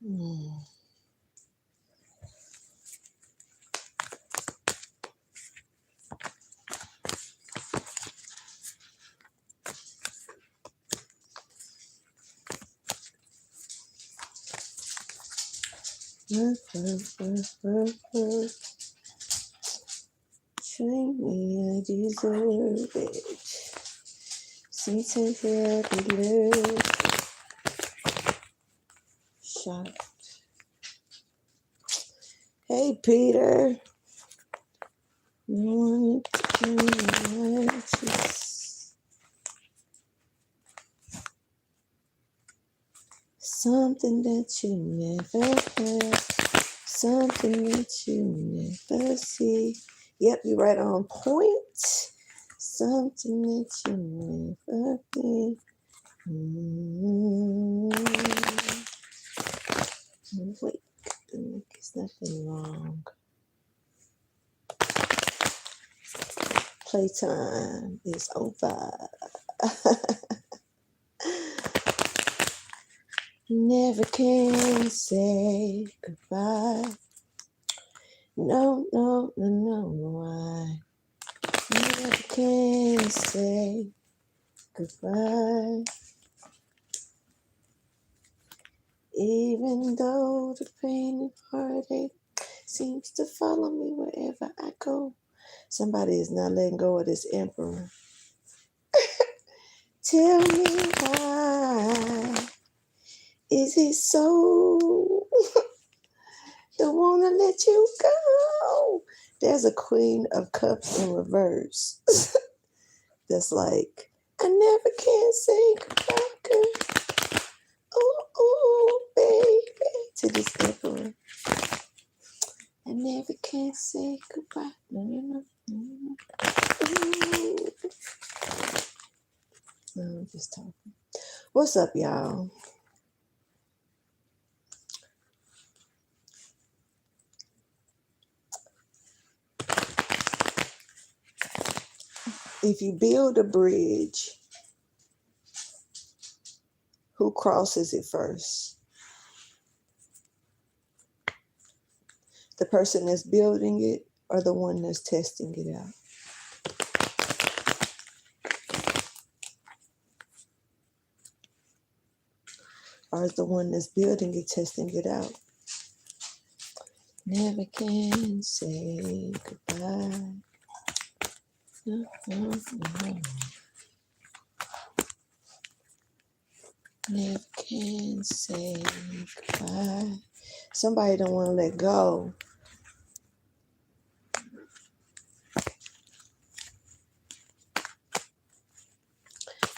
Mm. Treat me, I deserve it. See, take care of the love. Shot. Hey, Peter. You want to something that you never had, something that you never see. Yep, you're right on point. Something that you never be. Wait, there's nothing wrong. Playtime is over. Never can say goodbye. No, no, no, no, why? Never can say goodbye. Even though the pain and heartache seems to follow me wherever I go. Somebody is not letting go of this emperor. Tell me why is it so? Don't want to let you go. There's a Queen of Cups in reverse. That's like, I never can say goodbye, girl. Ooh, baby. To this emperor. I never can say goodbye. No. I'm just talking. What's up, y'all? If you build a bridge, who crosses it first? The person that's building it or the one that's testing it out? Or is the one that's building it testing it out? Never can say goodbye. No. Never can say goodbye. Somebody don't want to let go.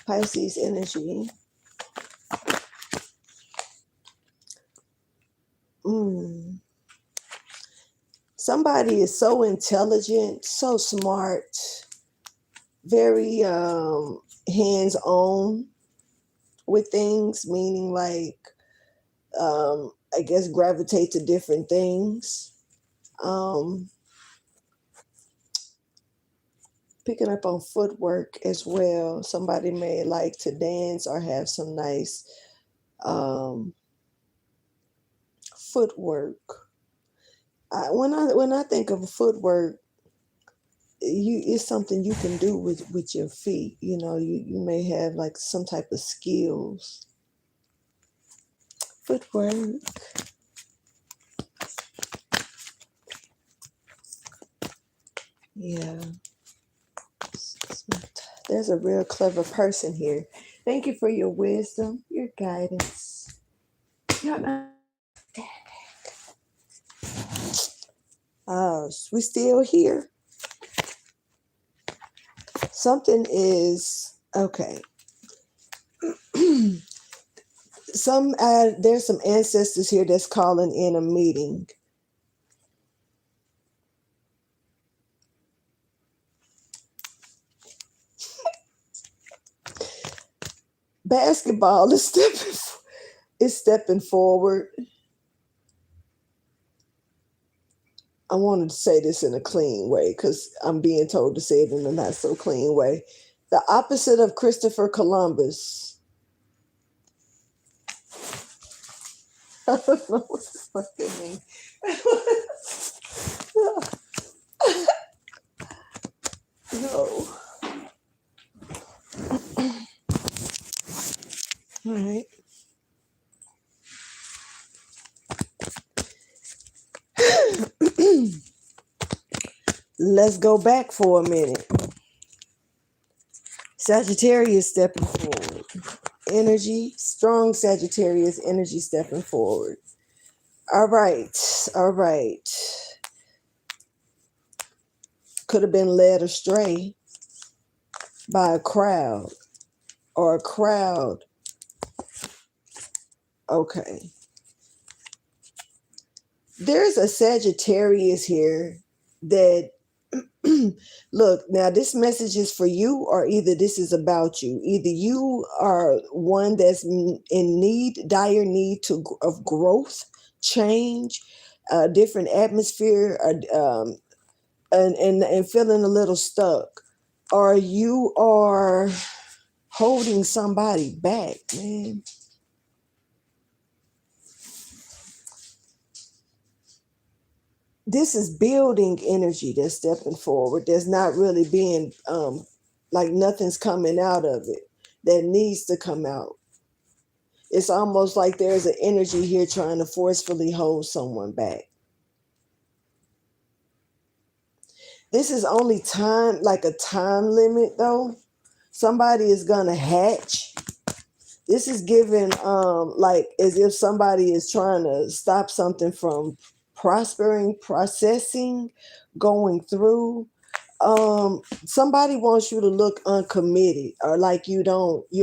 Pisces energy. Somebody is so intelligent, so smart, very hands-on with things, meaning like, I guess gravitate to different things. Picking up on footwork as well. Somebody may like to dance or have some nice footwork. When I think of footwork, it's something you can do with your feet. You know, you may have like some type of skills. Footwork. Yeah. There's a real clever person here. Thank you for your wisdom, your guidance, your understanding. We still here. Something is okay. There's some ancestors here that's calling in a meeting. Basketball is stepping forward. I wanted to say this in a clean way because I'm being told to say it in a not so clean way. The opposite of Christopher Columbus. don't know what the fuck that means. No. All right. Let's go back for a minute. Sagittarius stepping forward. Energy, strong Sagittarius energy stepping forward. All right. All right. Could have been led astray by a crowd or a crowd. Okay. There's a Sagittarius here that look, now this message is for you, or either this is about you. Either you are one that's in need, dire need of growth, change, a different atmosphere, and feeling a little stuck, or you are holding somebody back, man. This is building energy that's stepping forward. There's not really being like nothing's coming out of it that needs to come out. It's almost like there's an energy here trying to forcefully hold someone back. This is only time, like a time limit though. Somebody is gonna hatch. This is given like as if somebody is trying to stop something from prospering, processing, going through. Somebody wants you to look uncommitted, or like you're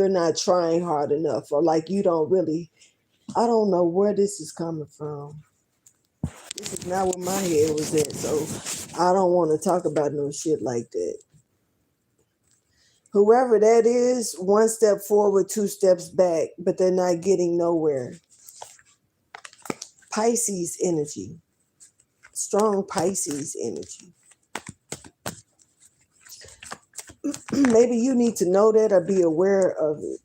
not trying hard enough, or like you don't really, I don't know where this is coming from. This is not where my head was at, so I don't want to talk about no shit like that. Whoever that is, one step forward, two steps back, but they're not getting nowhere. Pisces energy. Strong Pisces energy. Maybe you need to know that or be aware of it.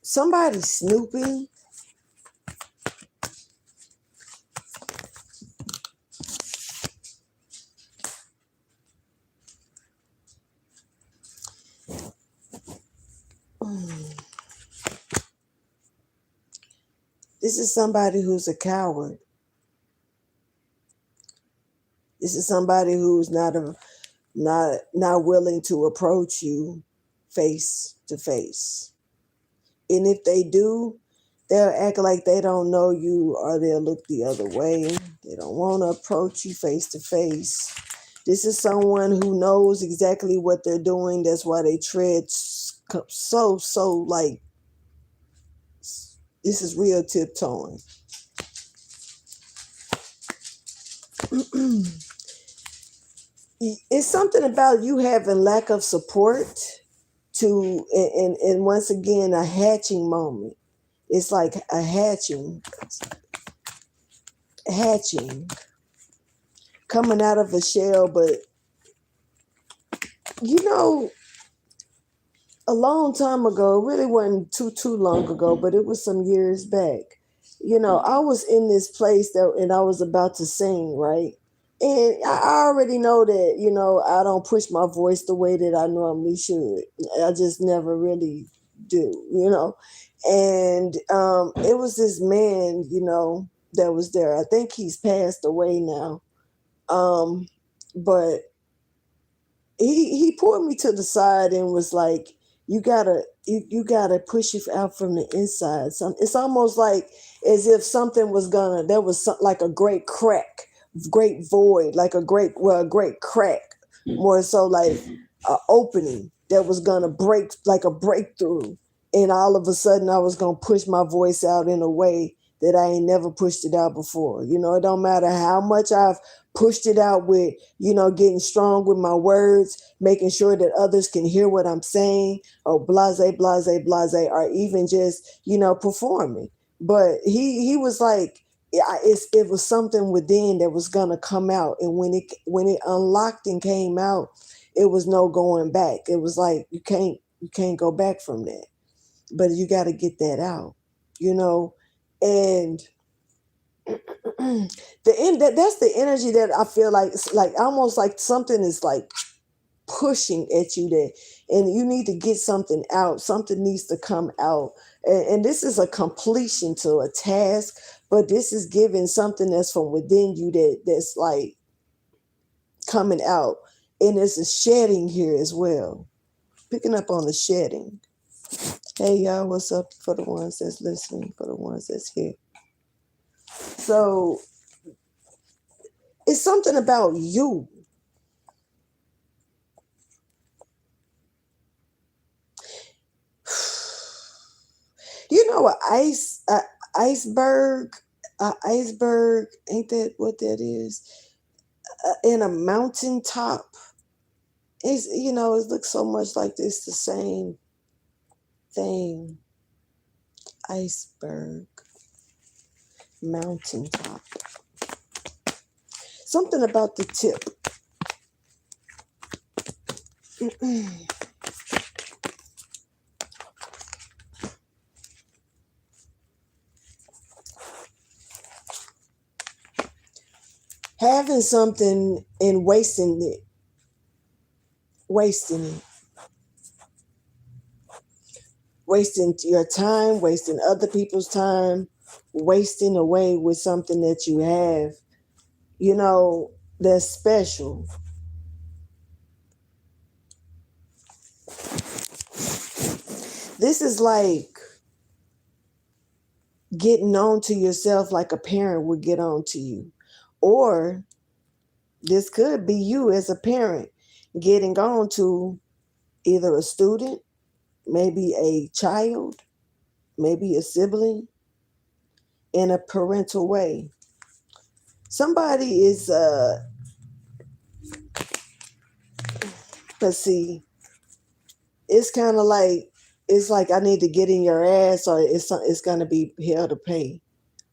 Somebody snooping. This is somebody who's a coward. This is somebody who's not willing to approach you face to face. And if they do, they'll act like they don't know you, or they'll look the other way. They don't want to approach you face to face. This is someone who knows exactly what they're doing. That's why they tread so like, this is real tiptoeing. It's something about you having lack of support and once again, a hatching moment. It's like a hatching, coming out of a shell. But a long time ago, it really wasn't too long ago, but it was some years back. I was in this place and I was about to sing, right? And I already know that, I don't push my voice the way that I normally should. I just never really do. And it was this man, that was there. I think he's passed away now. But he pulled me to the side and was like, you gotta push it out from the inside. It's almost like as if something was there was like a great crack, great void, like a great crack, more so like an opening that was gonna break, like a breakthrough. And all of a sudden I was gonna push my voice out in a way that I ain't never pushed it out before. It don't matter how much I've pushed it out with, getting strong with my words, making sure that others can hear what I'm saying, or blase, or even just, performing. But he was like, it was something within that was gonna come out. And when it unlocked and came out, it was no going back. It was like you can't go back from that. But you got to get that out, and that's the energy that I feel like it's like almost like something is like pushing at you there, and you need to get something out. Something needs to come out, and this is a completion to a task, but this is giving something that's from within you that's like coming out, and there's a shedding here as well. Picking up on the shedding. Hey y'all, what's up for the ones that's listening, for the ones that's here? So it's something about you. You know, iceberg, iceberg, ain't that what that is? In a mountaintop. It looks so much like this, the same thing. Iceberg, mountaintop. Something about the tip. Having something and wasting it. Wasting your time, wasting other people's time, wasting away with something that you have, that's special. This is like getting on to yourself like a parent would get on to you. Or this could be you as a parent getting on to either a student, maybe a child, maybe a sibling, in a parental way. Somebody is, let's see, it's kind of like, it's like I need to get in your ass, or it's going to be hell to pay,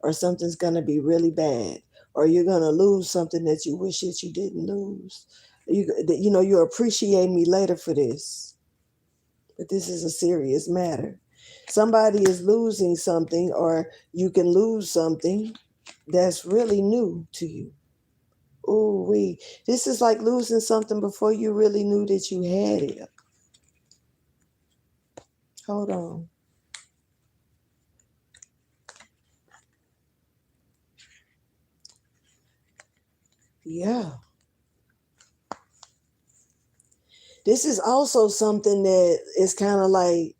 or something's going to be really bad, or you're going to lose something that you wish that you didn't lose. You appreciate me later for this, but this is a serious matter. Somebody is losing something, or you can lose something that's really new to you. Ooh, this is like losing something before you really knew that you had it. Hold on. Yeah. This is also something that is kind of like,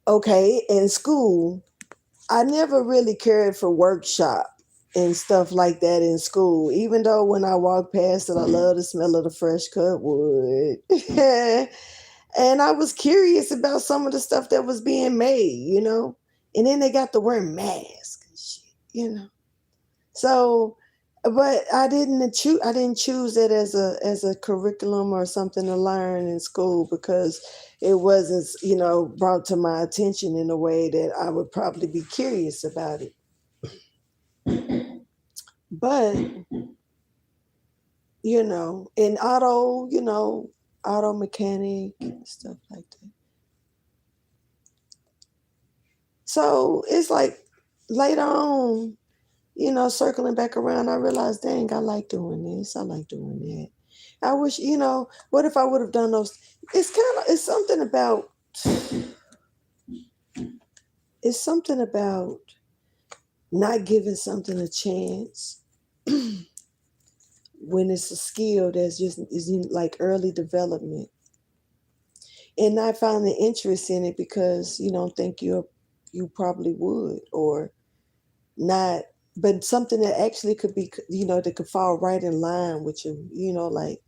okay, in school, I never really cared for workshop and stuff like that in school, even though when I walk past it, I love the smell of the fresh cut wood. And I was curious about some of the stuff that was being made, and then they got the word mask and shit. So, but I didn't choose it as a curriculum or something to learn in school, because it wasn't, brought to my attention in a way that I would probably be curious about it. But, in auto mechanic and stuff like that. So it's like later on, circling back around, I realized, dang, I like doing this. I like doing that. I wish, what if I would have done those? It's something about not giving something a chance when it's a skill that's just is in like early development, and not finding interest in it because you don't think you probably would, or not, but something that actually could be, that could fall right in line with you, like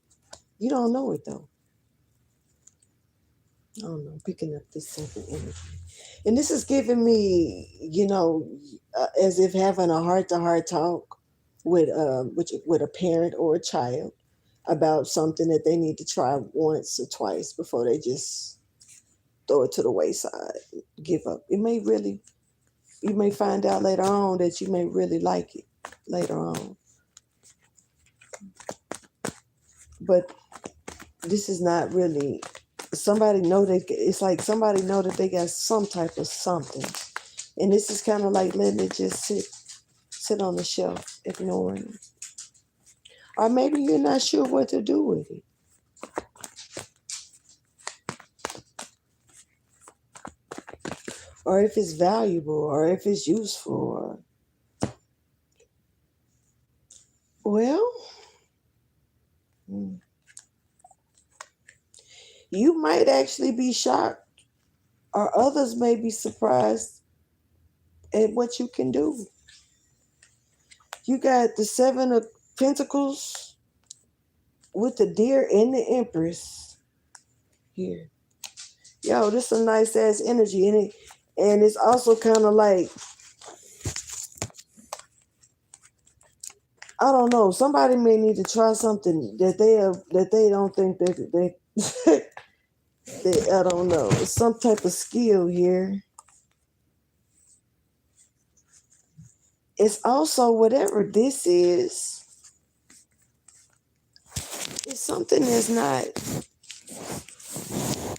you don't know it though. I don't know, picking up this simple energy. And this is giving me, as if having a heart-to-heart talk with a parent or a child about something that they need to try once or twice before they just throw it to the wayside, give up. You may find out later on that you may really like it later on. but this is not really. Somebody know that it's like somebody know that they got some type of something, and this is kind of like letting it just sit on the shelf, ignoring it. Or maybe you're not sure what to do with it. Or if it's valuable, or if it's useful, well, you might actually be shocked, or others may be surprised at what you can do. You got the Seven of Pentacles with the Deer and the Empress here. Yo, this is a nice ass energy in it, and it's also kind of like, I don't know. Somebody may need to try something that they don't think they I don't know. It's some type of skill here. It's also whatever this is. It's something that's not.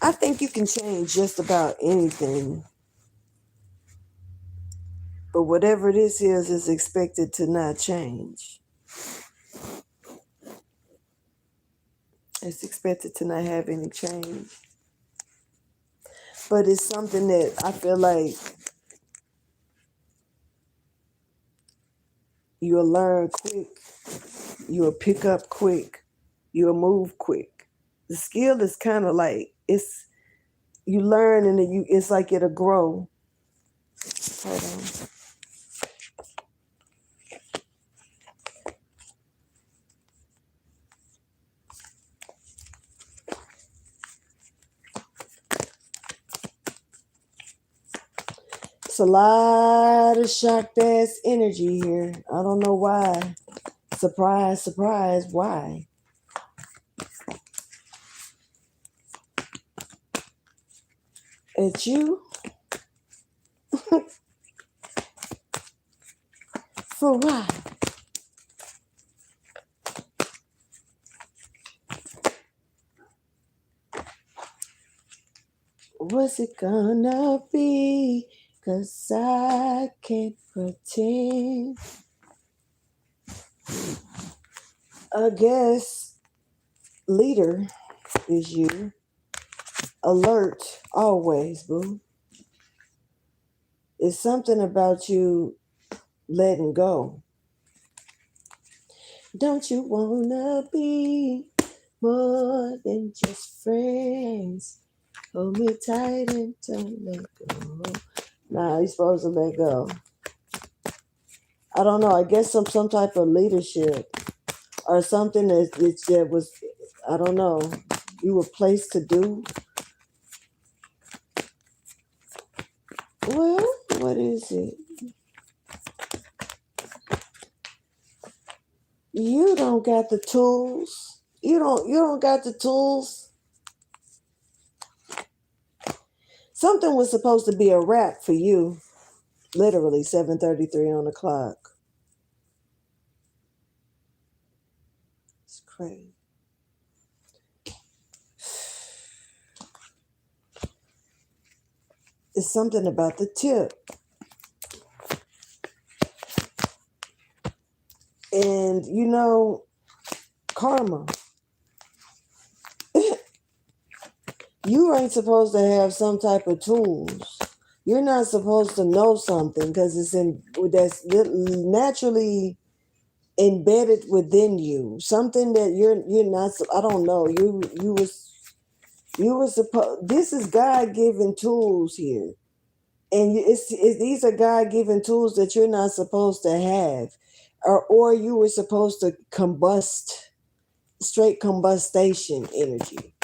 I think you can change just about anything, but whatever this is expected to not change. It's expected to not have any change. But it's something that I feel like you'll learn quick, you'll pick up quick, you'll move quick. The skill is kind of like, it's, you learn and it's like it'll grow. Hold on. It's a lot of shocked ass energy here. I don't know why. Surprise, surprise, why? It's you? For why? What's it gonna be? 'Cause I can't pretend. I guess leader is you. Alert always, boo. It's something about you letting go. Don't you wanna be more than just friends? Hold me tight and don't let go. Nah, you're supposed to let go. I don't know. I guess some type of leadership or something that was, I don't know, you were placed to do. Well, what is it? You don't got the tools. You don't got the tools. Something was supposed to be a wrap for you. Literally 7:33 on the clock. It's crazy. It's something about the tip. And you know, karma. You ain't supposed to have some type of tools. You're not supposed to know something because that's naturally embedded within you. Something that you're not. I don't know. You were supposed. This is God-given tools here, and these are God-given tools that you're not supposed to have, or you were supposed to combust, straight combustion energy.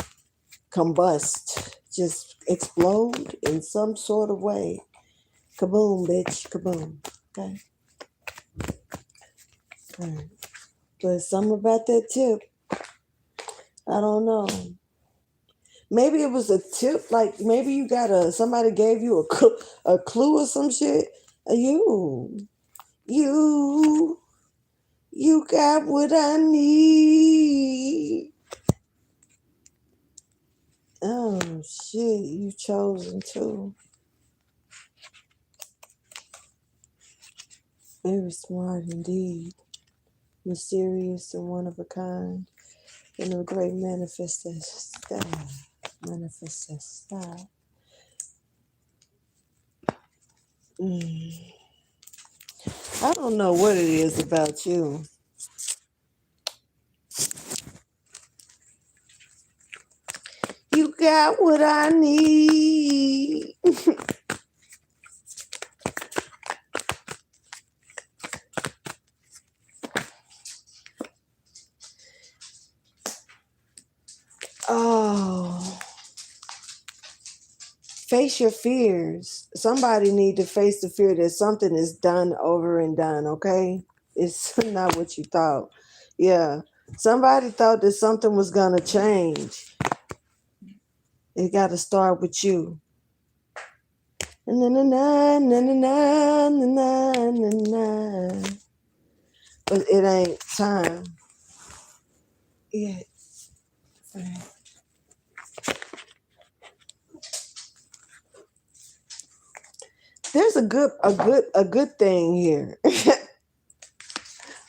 Combust, just explode in some sort of way. Kaboom, bitch, kaboom. Okay. Right. But something about that tip, I don't know. Maybe it was a tip, like maybe you got somebody gave you a clue or some shit. You got what I need. Oh shit, you chosen too. Very smart indeed. Mysterious and one of a kind. And a great manifestor style. Manifestor style. I don't know what it is about you. You got what I need. Oh, face your fears. Somebody need to face the fear that something is done over and done, okay? It's not what you thought. Yeah. Somebody thought that something was going to change. It got to start with you. Na na na na na na na na na. But it ain't time yet. There's a good thing here.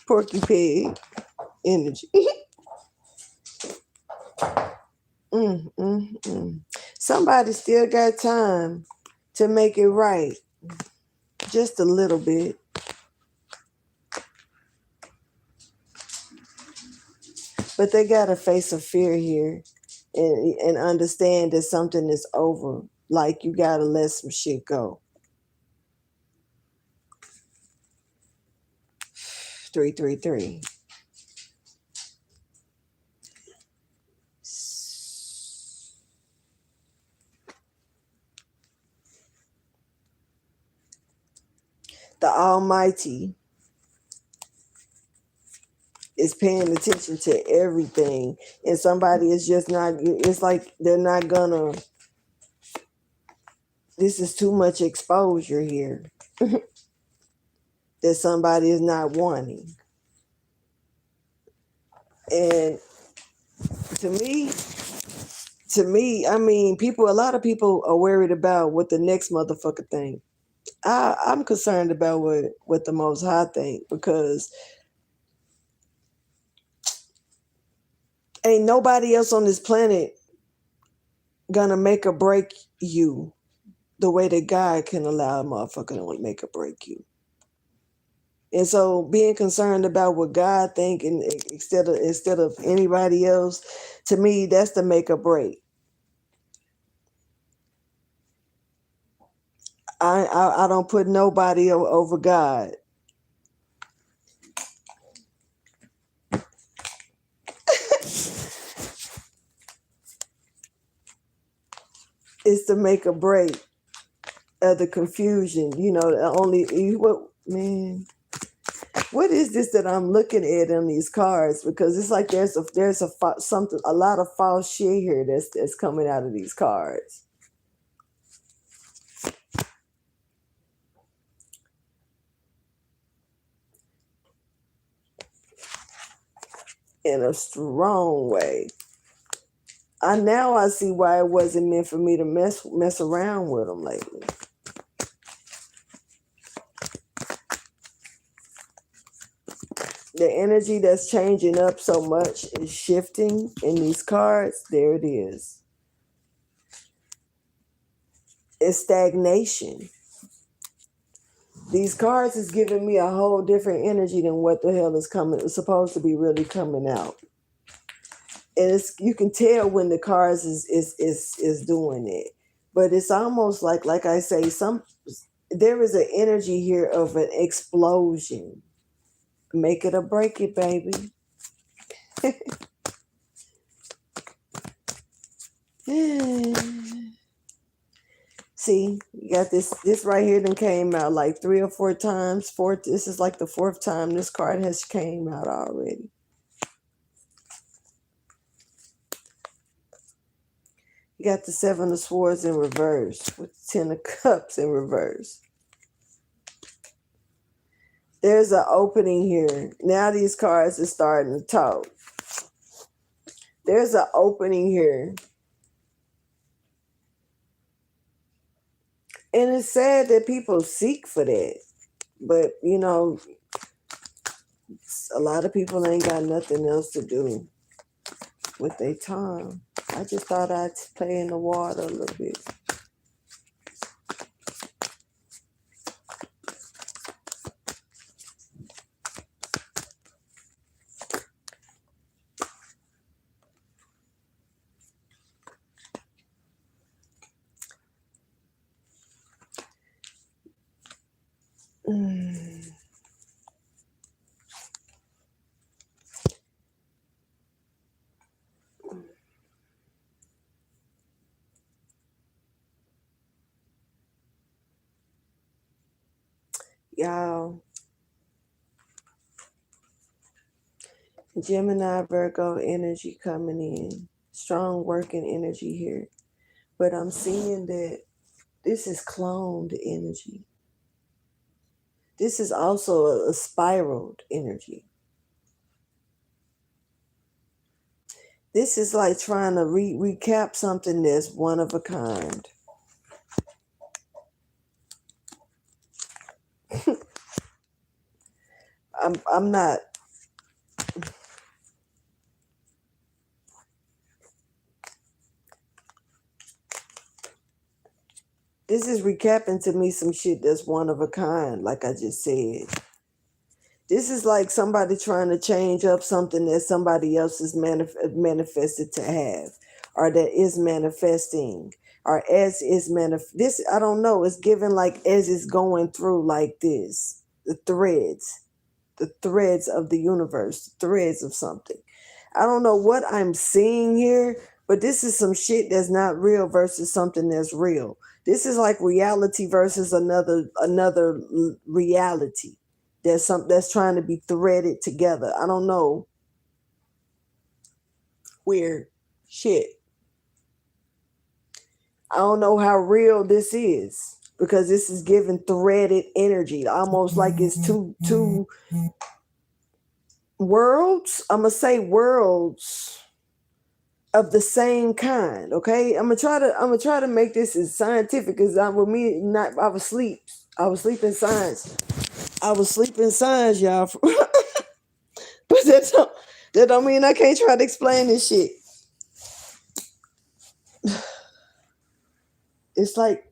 Porky Pig energy. Somebody still got time to make it right. Just a little bit. But they got to face a fear here and understand that something is over. Like you got to let some shit go. 333. The Almighty is paying attention to everything, and somebody is just not, it's like they're not gonna, this is too much exposure here that somebody is not wanting. And to me, I mean, a lot of people are worried about what the next motherfucker think. I'm concerned about what the Most High think, because ain't nobody else on this planet gonna make or break you the way that God can allow a motherfucker to make or break you. And so being concerned about what God think, and instead of anybody else, to me, that's the make or break. I don't put nobody over God. It's the make or break of the confusion. You know, what is this that I'm looking at on these cards? Because it's like there's a lot of false shit here that's coming out of these cards. In a strong way. I see why it wasn't meant for me to mess around with them lately. The energy that's changing up so much is shifting in these cards. There it is. It's stagnation. These cards is giving me a whole different energy than what the hell is supposed to be really coming out. And you can tell when the cards is doing it. But it's almost like I say, there is an energy here of an explosion. Make it or break it, baby. See, you got this right here that came out like 3 or 4 times. This is like the 4th time this card has came out already. You got the 7 of Swords in reverse with the 10 of Cups in reverse. There's an opening here. Now these cards are starting to talk. There's an opening here And it's sad that people seek for that. But, a lot of people ain't got nothing else to do with their time. I just thought I'd play in the water a little bit. Y'all, Gemini Virgo energy coming in. Strong working energy here. But I'm seeing that this is cloned energy. This is also a spiraled energy. This is like trying to recap something that's one of a kind. I'm not. This is recapping to me some shit that's one of a kind, like I just said. This is like somebody trying to change up something that somebody else is manifested to have, or that is manifesting, or as is this. I don't know. It's given like as it's going through like this. The threads of the universe, the threads of something. I don't know what I'm seeing here, but this is some shit that's not real versus something that's real. This is like reality versus another reality. That's trying to be threaded together. I don't know. Weird shit. I don't know how real this is because this is giving threaded energy, almost like it's two worlds. I'm gonna say worlds of the same kind. Okay, I'm gonna try to make this as scientific as I was asleep. I was sleeping science. I was sleeping science, y'all. But that don't mean I can't try to explain this shit. It's like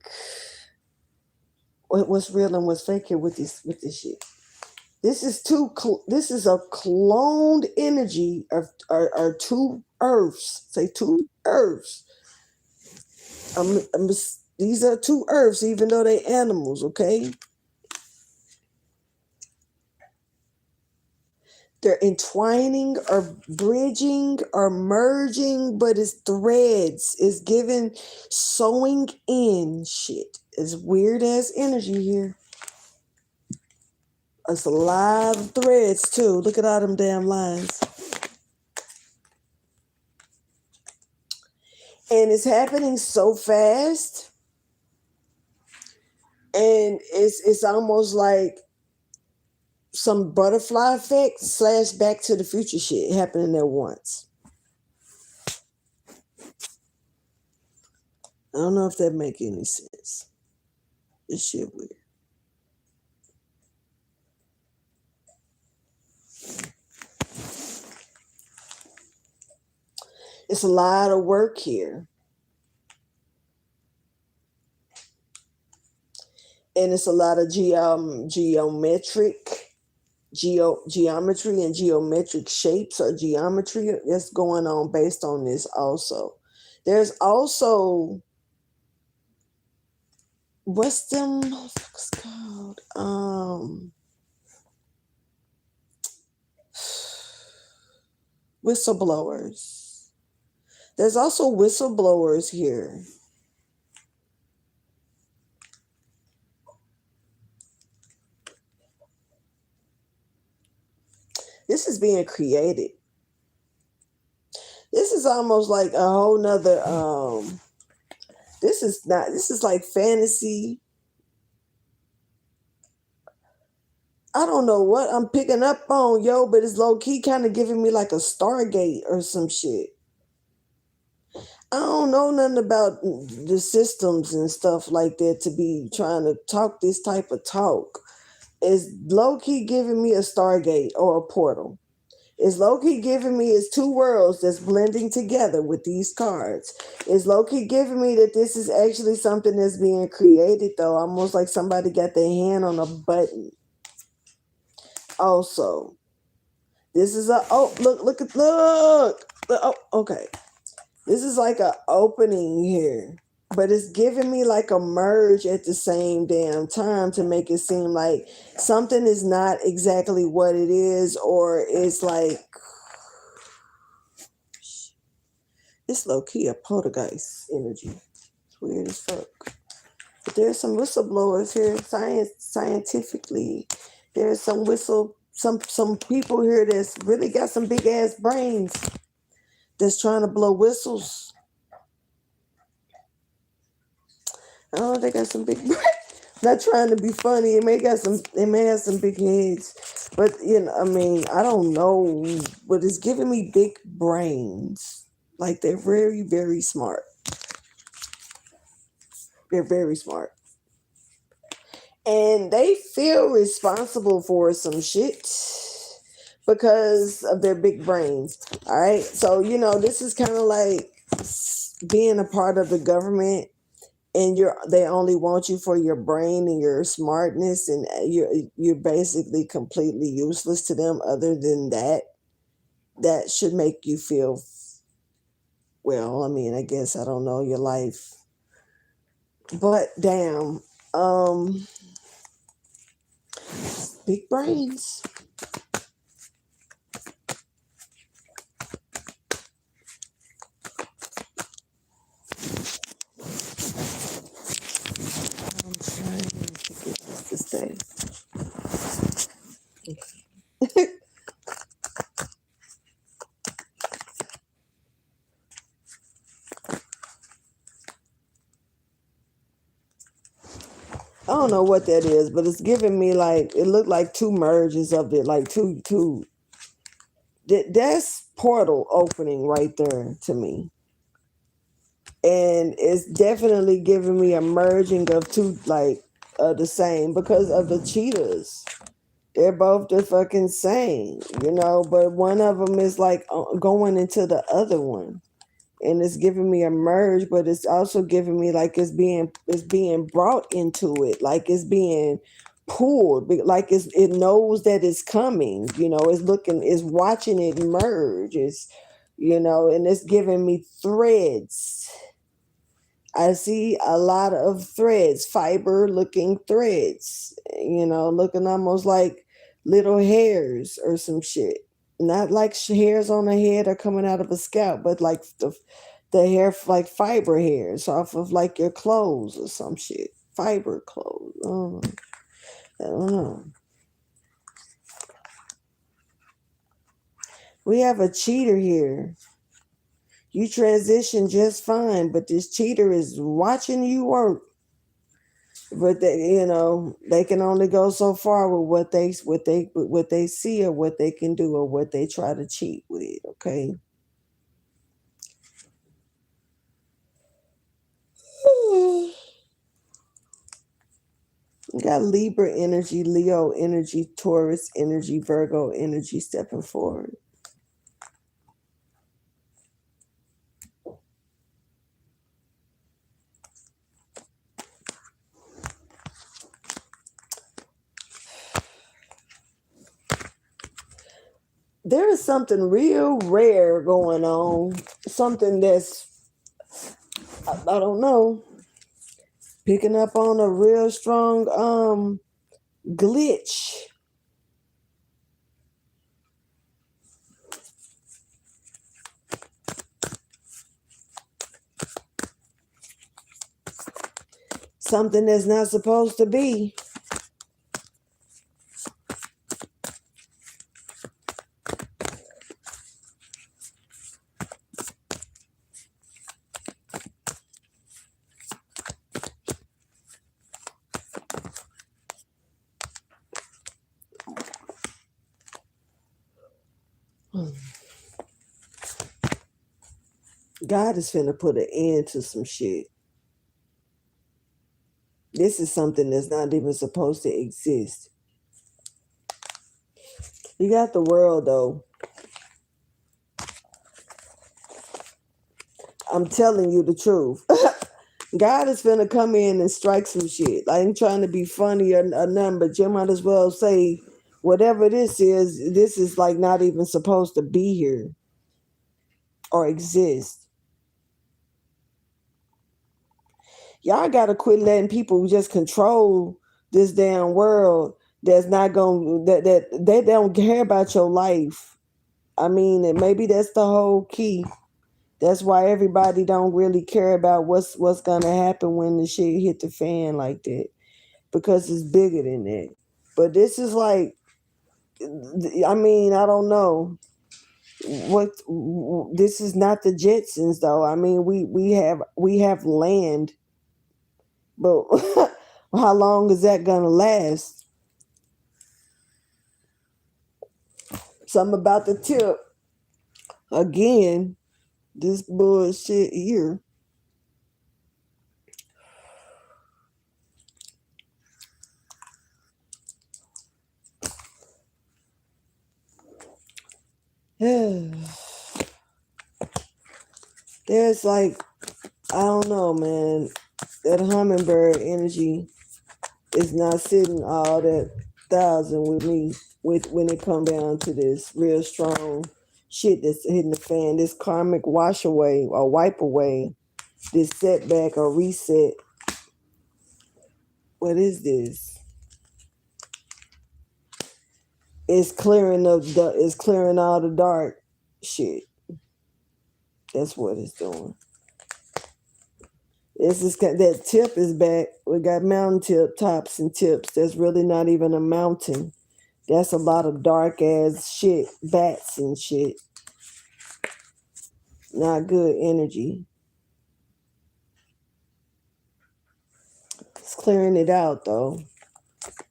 what's real and what's fake here with this shit. This is this is a cloned energy of two earths. Say two earths. These are two earths, even though they animals. Okay. They're entwining or bridging or merging, but it's threads. It's giving sewing in shit. It's weird ass energy here. It's a lot of threads too. Look at all them damn lines. And it's happening so fast. And it's almost like some butterfly effect / Back to the Future shit happening at once. I don't know if that make any sense. This shit weird. It's a lot of work here. And it's a lot of geometry and geometric shapes or geometry that's going on based on this also. There's also what's them motherfuckers called? Whistleblowers. There's also whistleblowers here. This is being created. This is almost like a whole nother this is like fantasy. I don't know what I'm picking up on, but it's low key kind of giving me like a Stargate or some shit. I don't know nothing about the systems and stuff like that to be trying to talk this type of talk. It's low key giving me a Stargate or a portal. It's low key giving me is two worlds that's blending together with these cards. It's low key giving me that this is actually something that's being created, though, almost like somebody got their hand on a button. Also, this is a look. Oh, okay. This is like a opening here, but it's giving me like a merge at the same damn time to make it seem like something is not exactly what it is, or it's like it's low key a poltergeist energy. It's weird as fuck. But there's some whistleblowers here, scientifically. There's some people here that's really got some big ass brains that's trying to blow whistles. Oh, they got some big brains. Not trying to be funny. It may have some big heads. But I mean, I don't know. But it's giving me big brains. Like they're very, very smart. They're very smart. And they feel responsible for some shit because of their big brains. All right. So, this is kind of like being a part of the government, and they only want you for your brain and your smartness, and you're basically completely useless to them. Other than that should make you feel, well, I mean, I guess, I don't know, your life. But damn, big brains. I'm trying to get this to stay. I don't know what that is, but it's giving me like, it looked like two merges of it, like two. That's portal opening right there to me. And it's definitely giving me a merging of two, like, the same, because of the cheetahs. They're both the fucking same, but one of them is like going into the other one. And it's giving me a merge, but it's also giving me like it's being brought into it, like it's being pulled, like it knows that it's coming. It's watching it merge. And it's giving me threads. I see a lot of threads, fiber looking threads, looking almost like little hairs or some shit. Not like hairs on the head are coming out of a scalp, but like the hair, like fiber hairs off of like your clothes or some shit. Fiber clothes. I don't know. We have a cheater here. You transition just fine, but this cheater is watching you work. But they can only go so far with what they see, or what they can do, or what they try to cheat with. Okay. You got Libra energy, Leo energy, Taurus energy, Virgo energy stepping forward. There is something real rare going on. Something that's, I don't know, picking up on a real strong glitch. Something that's not supposed to be. God is finna put an end to some shit. This is something that's not even supposed to exist. You got the world though. I'm telling you the truth. God is finna come in and strike some shit. I ain't trying to be funny or nothing, but you might as well say whatever this is like not even supposed to be here or exist. Y'all gotta quit letting people just control this damn world that's not gonna that they don't care about your life. I mean, and maybe that's the whole key. That's why everybody don't really care about what's gonna happen when the shit hit the fan like that. Because it's bigger than that. But this is like, I mean, I don't know what this is not the Jetsons though. I mean, we have land, but how long is that gonna last? Something about the tip again. This bullshit here. There's like, I don't know, man. That hummingbird energy is not sitting all that thousand with me with when it come down to this real strong shit that's hitting the fan, this karmic wash away or wipe away, this setback or reset. What is this? It's clearing it's clearing all the dark shit. That's what it's doing. This is that tip is back. We got mountain tops and tips. That's really not even a mountain. That's a lot of dark ass shit, bats and shit. Not good energy. It's clearing it out though.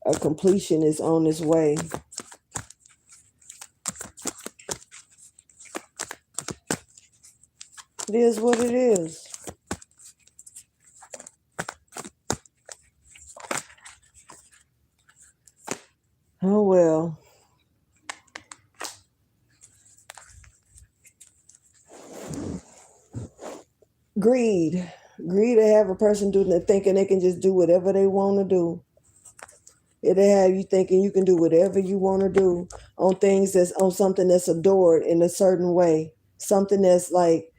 A completion is on its way. It is what it is. Oh well. Greed. Greed to have a person doing that thinking they can just do whatever they want to do. It'll have you thinking you can do whatever you want to do on things that's on something that's adored in a certain way, something that's like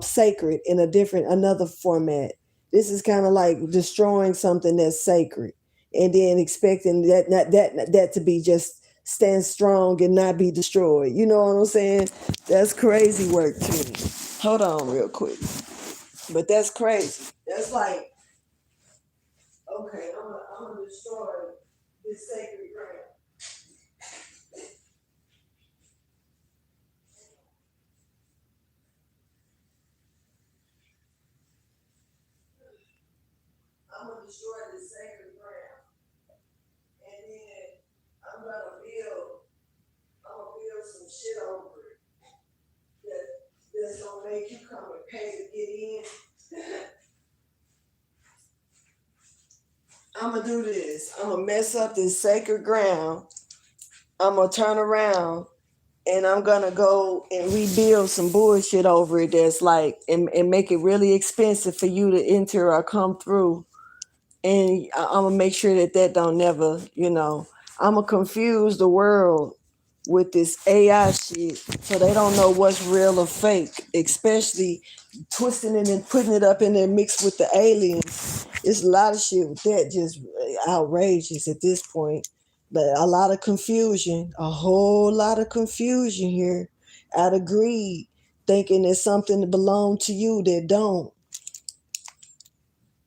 sacred in another format. This is kind of like destroying something that's sacred, and then expecting that to be just stand strong and not be destroyed. You know what I'm saying? That's crazy work to me. Hold on, real quick. But that's crazy. That's like, okay, I'm gonna destroy this sacred ground. I'm gonna destroy this sacred ground, and then I'm gonna build some shit over it that's gonna make you come and pay to get in. I'm gonna do this. I'm gonna mess up this sacred ground. I'm gonna turn around and I'm gonna go and rebuild some bullshit over it that's like and make it really expensive for you to enter or come through. And I'm gonna make sure that don't never, I'm gonna confuse the world with this AI shit so they don't know what's real or fake, especially twisting it and putting it up in there mixed with the aliens. It's a lot of shit with that just outrageous at this point. But a lot of confusion, a whole lot of confusion here out of greed, thinking there's something that belongs to you that don't.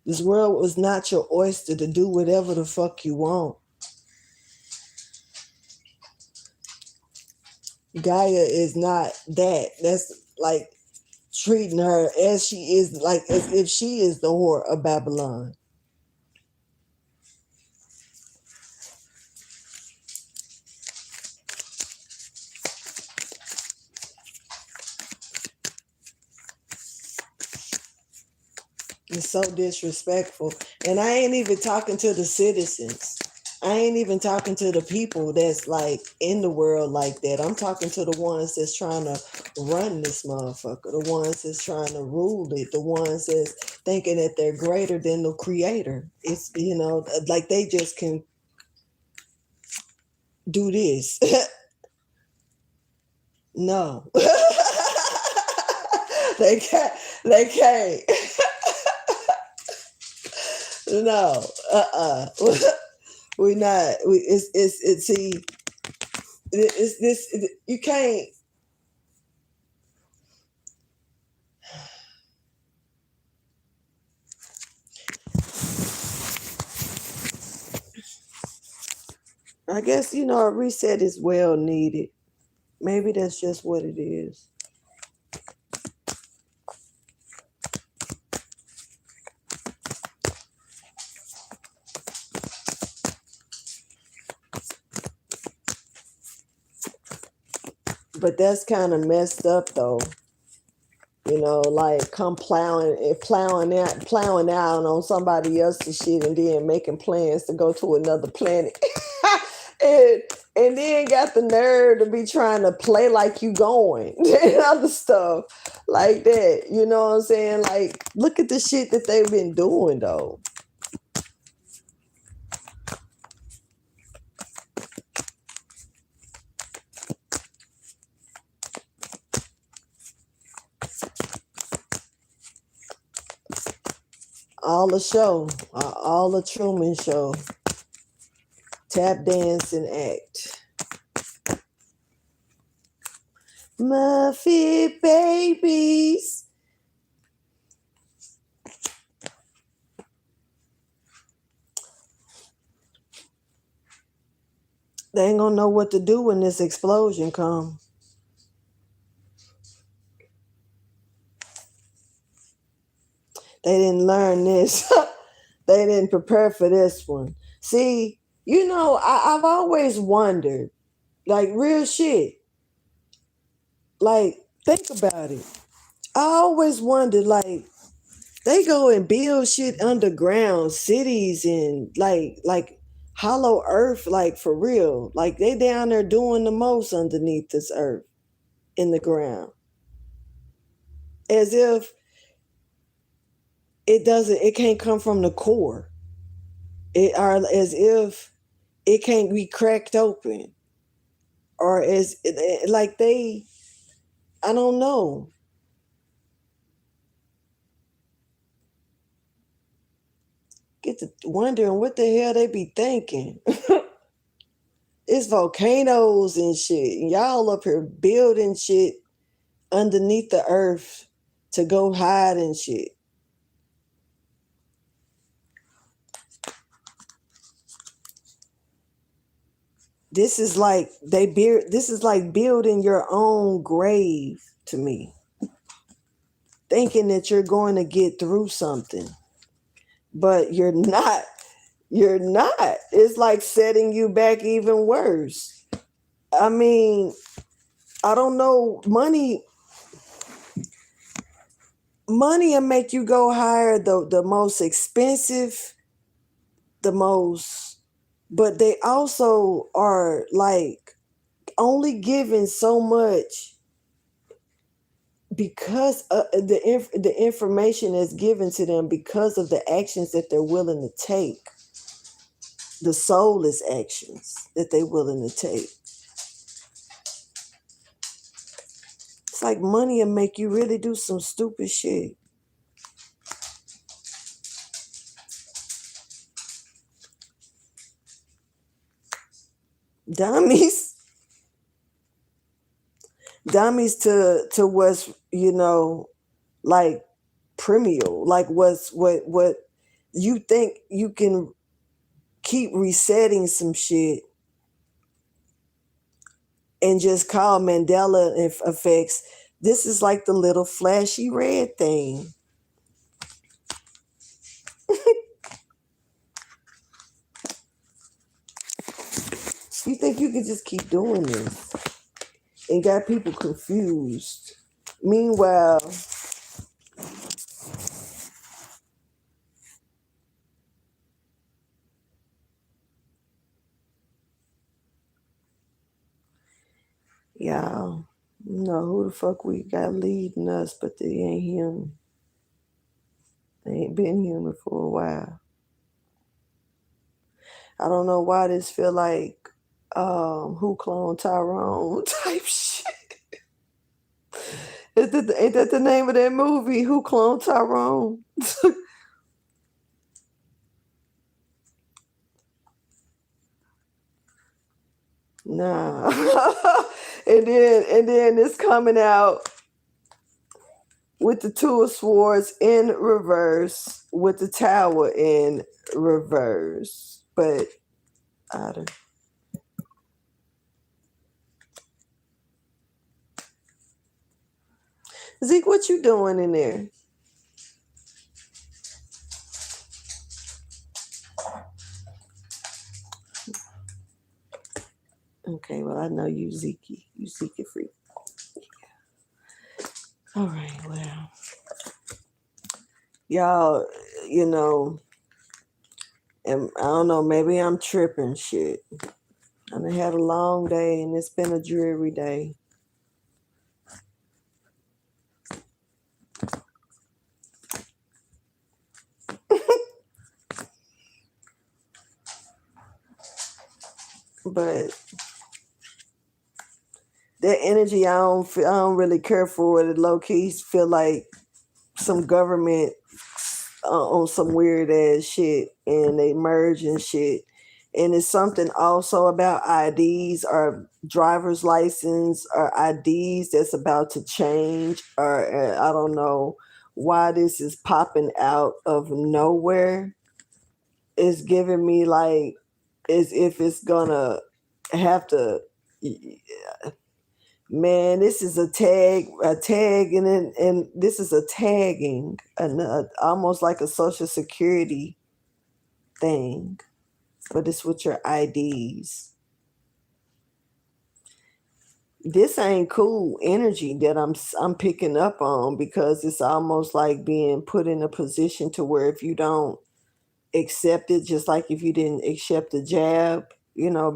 This world was not your oyster to do whatever the fuck you want. Gaia is not that. That's like treating her as she is, like as if she is the whore of Babylon. It's so disrespectful. And I ain't even talking to the citizens. I ain't even talking to the people that's like in the world like that. I'm talking to the ones that's trying to run this motherfucker, the ones that's trying to rule it, the ones that's thinking that they're greater than the creator. It's, like they just can do this. No. They can't. They can't. No. We're not. It's see. It's this. You can't. I guess a reset is well needed. Maybe that's just what it is. But that's kind of messed up though. Like come plowing out on somebody else's shit and then making plans to go to another planet. and and then got the nerve to be trying to play like you going and other stuff like that. You know what I'm saying? Like, look at the shit that they've been doing though. All the show, all the Truman Show, tap dance and act. Muffet babies. They ain't gonna know what to do when this explosion comes. They didn't learn this. They didn't prepare for this one. See, I've always wondered, like real shit. Like, think about it. I always wondered, like, they go and build shit underground, cities and like hollow earth, like for real. Like they down there doing the most underneath this earth in the ground. As if it can't come from the core. As if it can't be cracked open. Or like I don't know. Get to wondering what the hell they be thinking. It's volcanoes and shit. And y'all up here building shit underneath the earth to go hide and shit. This is like building your own grave to me. Thinking that you're going to get through something. But you're not. You're not. It's like setting you back even worse. I mean, I don't know. Money will make you go hire the most expensive, but they also are like only giving so much because the information is given to them because of the actions that they're willing to take. The soulless actions that they're willing to take. It's like money will make you really do some stupid shit. Dummies to what's like premial, like what you think you can keep resetting some shit and just call Mandela effects. This is like the little flashy red thing. You think you could just keep doing this and got people confused. Meanwhile, Y'all, you know who the fuck we got leading us, but they ain't human. They ain't been human for a while. I don't know why this feel like Who Cloned Tyrone type shit. Ain't that the name of that movie? Who Cloned Tyrone? Nah. and then it's coming out with the Two of Swords in reverse, with the Tower in reverse. But I don't. Zeke, what you doing in there? Okay, well I know you Zeke. You Zeke free. All right, well. Y'all, you know, and I don't know, maybe I'm tripping shit. I done had a long day and it's been a dreary day. But that energy, I don't really care for it. Low key feel like some government on some weird ass shit, and they merge and shit. And it's something also about IDs or driver's license or IDs that's about to change, or I don't know why this is popping out of nowhere. It's giving me like as if it's gonna have to. Man, this is a tag, and this is a tagging, almost like a social security thing, but it's with your IDs. This ain't cool energy that I'm picking up on, because it's almost like being put in a position to where if you don't accept it, just like if you didn't accept the jab,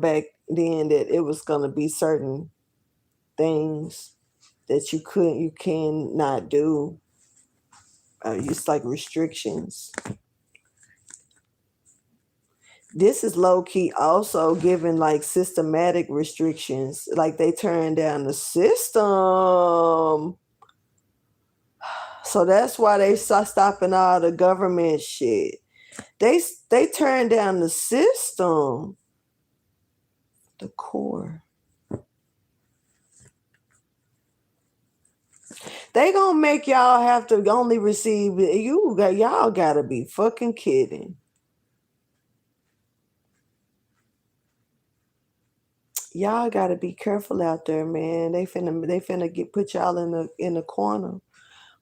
back then, that it was gonna be certain things that you can not do. It's like restrictions. This is low key also giving like systematic restrictions, like they turn down the system. So that's why they start stopping all the government shit. They turn down the system, the core. They gonna make y'all have to only receive y'all gotta be fucking kidding. Y'all gotta be careful out there, man. They finna put y'all in the corner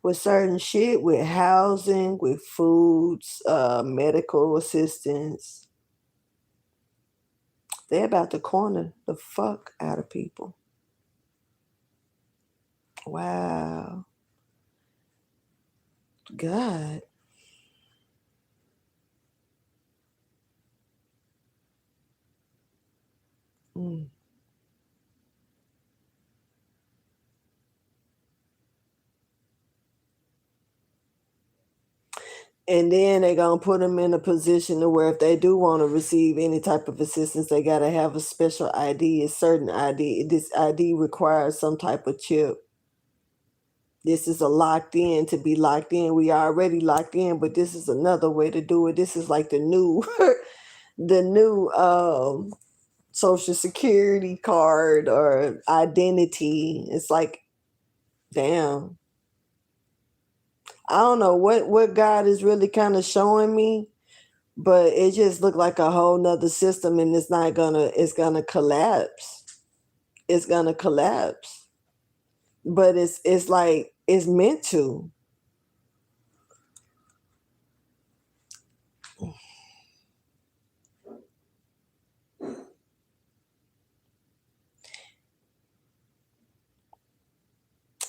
with certain shit, with housing, with foods, medical assistance. They're about to corner the fuck out of people. Wow. God. Mm. And then they're gonna put them in a position to where if they do want to receive any type of assistance, they gotta have a special ID, a certain ID. This ID requires some type of chip. This is a locked in to be locked in. We are already locked in, but this is another way to do it. This is like the new the new social security card or identity. It's like, damn. I don't know what God is really kind of showing me, but it just looked like a whole nother system, and it's gonna collapse. It's gonna collapse. But it's like it's meant to.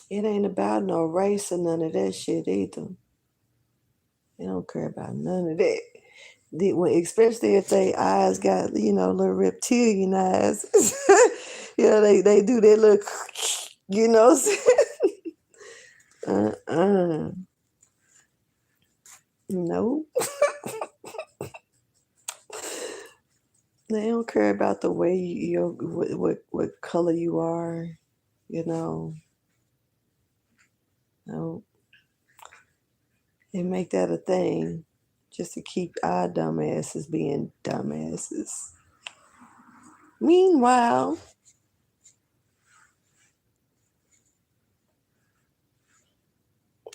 It ain't about no race or none of that shit either. They don't care about none of that. Especially if they eyes got, little reptilian eyes. Yeah, they do that look, you know. No, they don't care about the way what color you are, you know. No, they make that a thing just to keep our dumbasses being dumbasses. Meanwhile,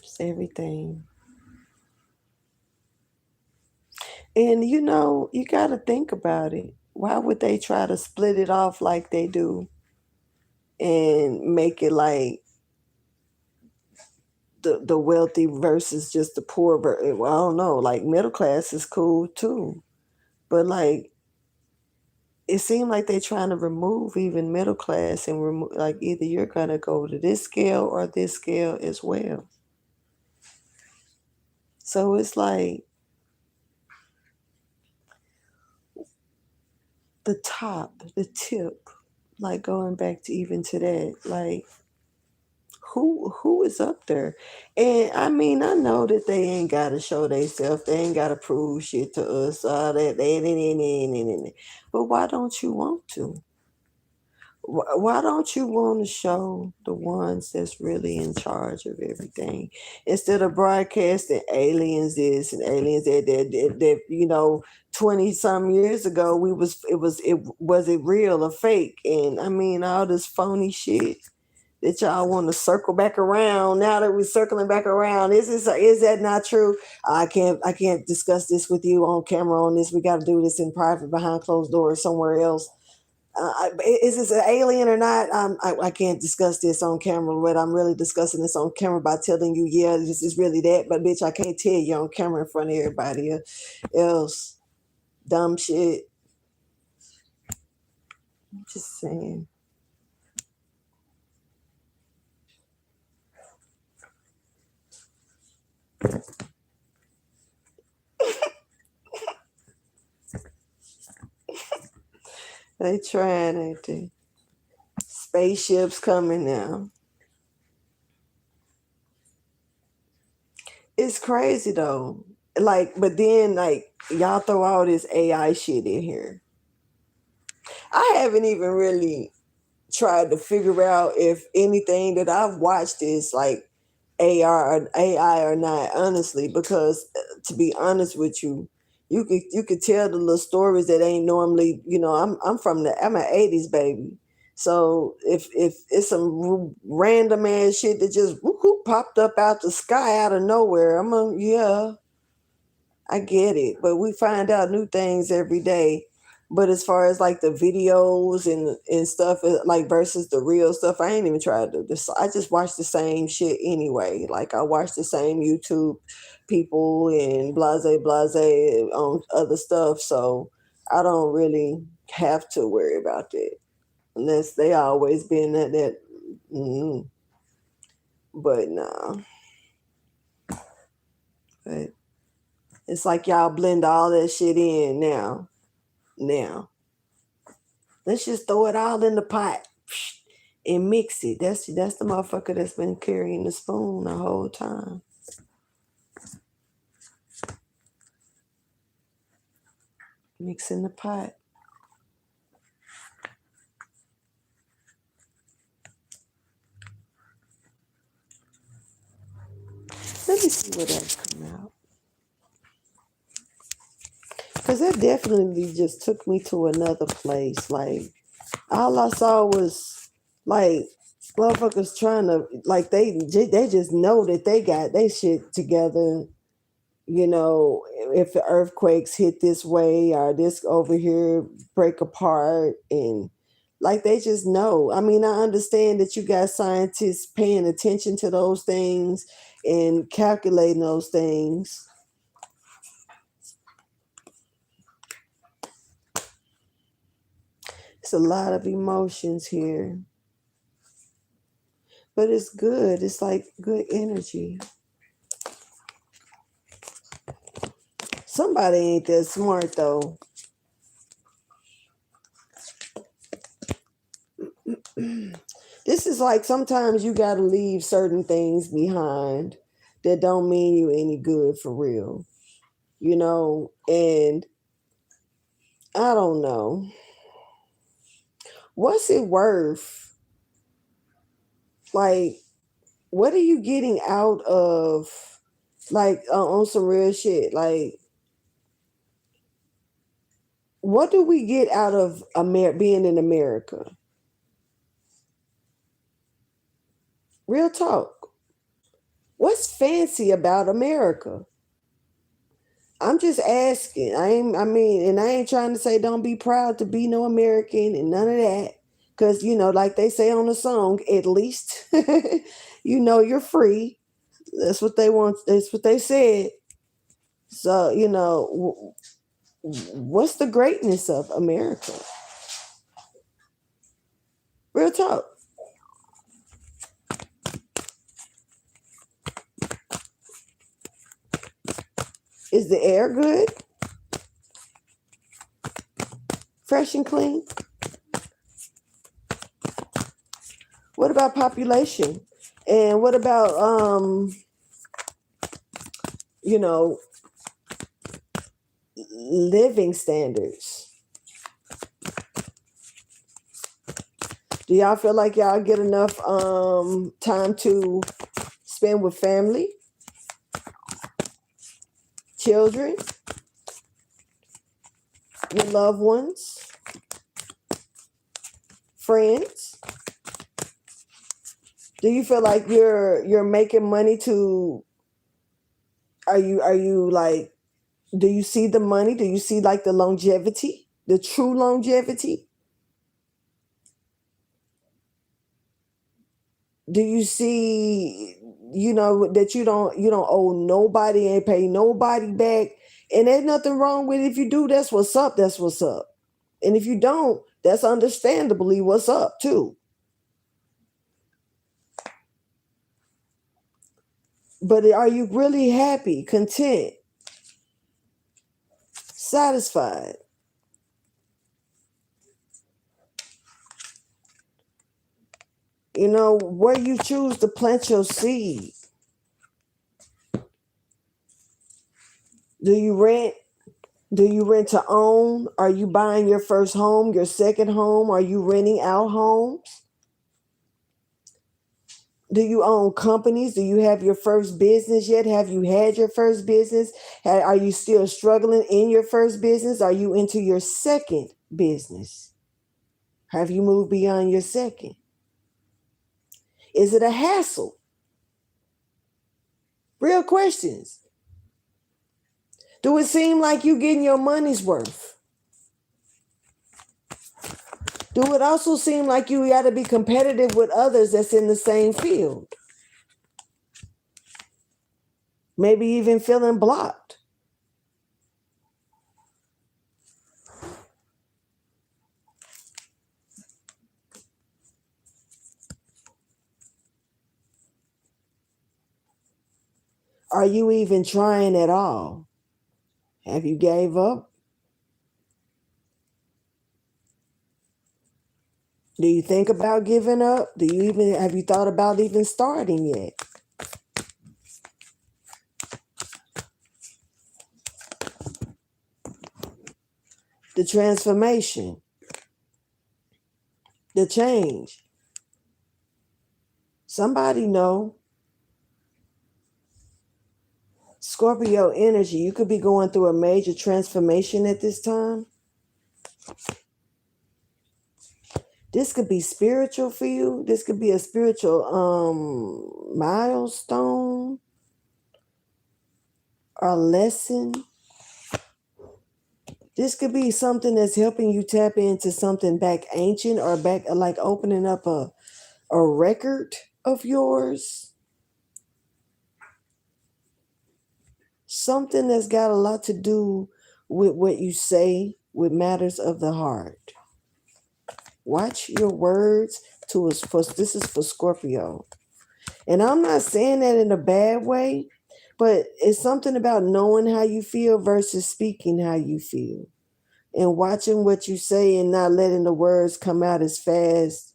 it's everything. And you know, you got to think about it. Why would they try to split it off like they do and make it like the wealthy versus just the poor? Well, I don't know. Like middle class is cool too, but like it seemed like they're trying to remove even middle class and remove like either you're gonna go to this scale or this scale as well. So it's like the top, the tip, like going back to even to that, like who is up there? And I mean, I know that they ain't gotta show themselves, they ain't gotta prove shit to us, that they, but why don't you want to? Why don't you want to show the ones that's really in charge of everything instead of broadcasting aliens this and aliens that you know 20 some years ago it was it real or fake? And I mean all this phony shit that y'all want to circle back around. Now that we're circling back around, is that not true? I can't discuss this with you on camera on this. We got to do this in private behind closed doors somewhere else. Is this an alien or not? I can't discuss this on camera, but I'm really discussing this on camera by telling you, yeah, this is really that. But bitch, I can't tell you on camera in front of everybody else. Dumb shit. I'm just saying. They trying, ain't they? Spaceships coming now. It's crazy though. Like, but then like y'all throw all this AI shit in here. I haven't even really tried to figure out if anything that I've watched is like AI or not, honestly, because to be honest with you, you could tell the little stories that ain't normally, you know, I'm an 80s baby. So if it's some random ass shit that just whoop, popped up out the sky out of nowhere, yeah, I get it, but we find out new things every day. But as far as like the videos and stuff, like versus the real stuff, I ain't even tried to. I just watch the same shit anyway. Like I watch the same YouTube people and blase on other stuff, so I don't really have to worry about that unless they always been that. Mm, but nah, but it's like y'all blend all that shit in now. Now, let's just throw it all in the pot and mix it. That's the motherfucker that's been carrying the spoon the whole time. Mix in the pot. Let me see what else come out. Cause that definitely just took me to another place. Like all I saw was like motherfuckers trying to like they just know that they got they shit together. You know, if the earthquakes hit this way or this over here break apart, and like they just know. I mean, I understand that you got scientists paying attention to those things and calculating those things. It's a lot of emotions here, but it's good. It's like good energy. Somebody ain't that smart though. This is like sometimes you got to leave certain things behind that don't mean you any good for real, and I don't know. What's it worth? Like, what are you getting out of, like, on some real shit? Like, what do we get out of being in America? Real talk. What's fancy about America? I'm just asking. And I ain't trying to say don't be proud to be no American and none of that. Cause like they say on the song, at least you're free. That's what they want. That's what they said. So, what's the greatness of America? Real talk. Is the air good? Fresh and clean? What about population? And what about living standards? Do y'all feel like y'all get enough time to spend with family, children, your loved ones, friends? Do you feel like you're making money to? Are you like? Do you see the money? Do you see like the longevity, the true longevity? Do you see, that you don't owe nobody, ain't pay nobody back, and there's nothing wrong with it. If you do, that's what's up. That's what's up. And if you don't, that's understandably what's up too. But are you really happy, content, satisfied? Where you choose to plant your seed. Do you rent? Do you rent to own? Are you buying your first home, your second home? Are you renting out homes? Do you own companies? Do you have your first business yet? Have you had your first business? Are you still struggling in your first business? Are you into your second business? Have you moved beyond your second? Is it a hassle? Real questions. Do it seem like you getting your money's worth? Do it also seem like you got to be competitive with others that's in the same field? Maybe even feeling blocked. Are you even trying at all? Have you gave up? Do you think about giving up? Have you thought about even starting yet? The transformation, the change. Somebody know. Scorpio energy, you could be going through a major transformation at this time. This could be spiritual for you. This could be a spiritual milestone or lesson. This could be something that's helping you tap into something back ancient or back like opening up a record of yours. Something that's got a lot to do with what you say, with matters of the heart. Watch your words. This is for Scorpio. And I'm not saying that in a bad way, but it's something about knowing how you feel versus speaking how you feel. And watching what you say and not letting the words come out as fast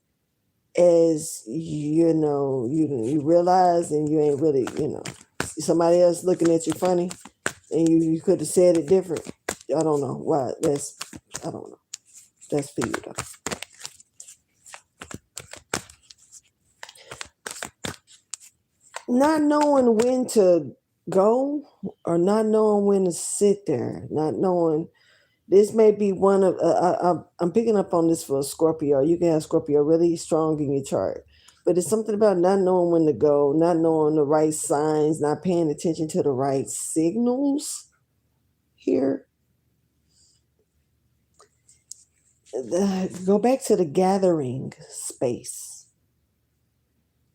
as you realize, and you ain't really, somebody else looking at you funny, and you could have said it different. I don't know why. I don't know. That's for you though. Not knowing when to go, or not knowing when to sit there, not knowing. This may be one of I'm picking up on this for a Scorpio. You can have Scorpio really strong in your chart, but it's something about not knowing when to go, not knowing the right signs, not paying attention to the right signals here. Go back to the gathering space,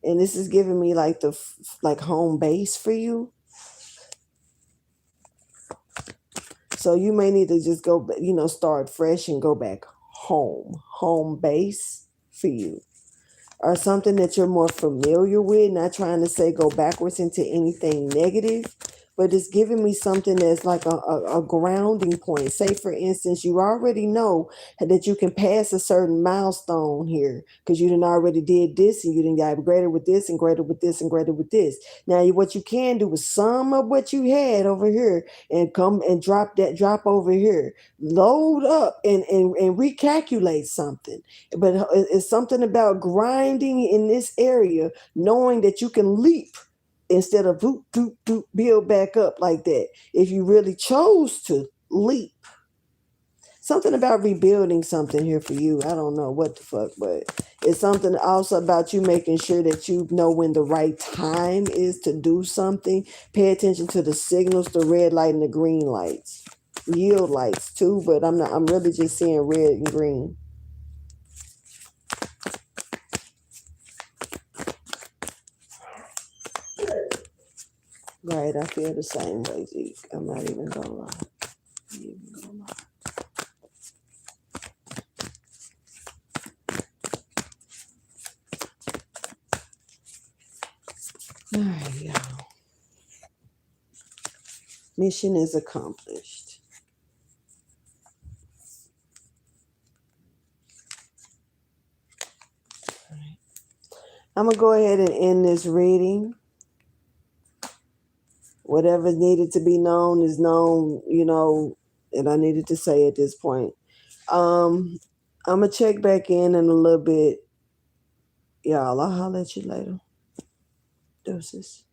and this is giving me like like home base for you. So you may need to just go, start fresh and go back home base for you, or something that you're more familiar with. Not trying to say go backwards into anything negative, but it's giving me something that's like a grounding point. Say, for instance, you already know that you can pass a certain milestone here because you done already did this, and you done got greater with this and greater with this and greater with this. Now, what you can do is sum up what you had over here and come and drop over here, load up and recalculate something. But it's something about grinding in this area, knowing that you can leap instead of build back up like that. If you really chose to leap, something about rebuilding something here for you. I don't know what the fuck, but it's something also about you making sure that you know when the right time is to do something. Pay attention to the signals, the red light and the green lights, yield lights too. But I'm really just seeing red and green. Right, I feel the same way, Zeke. I'm not even gonna lie. All right, y'all. Mission is accomplished. All right. I'm gonna go ahead and end this reading. Whatever needed to be known is known, and I needed to say at this point. I'm gonna check back in a little bit. Y'all, I'll holler at you later. Deuces.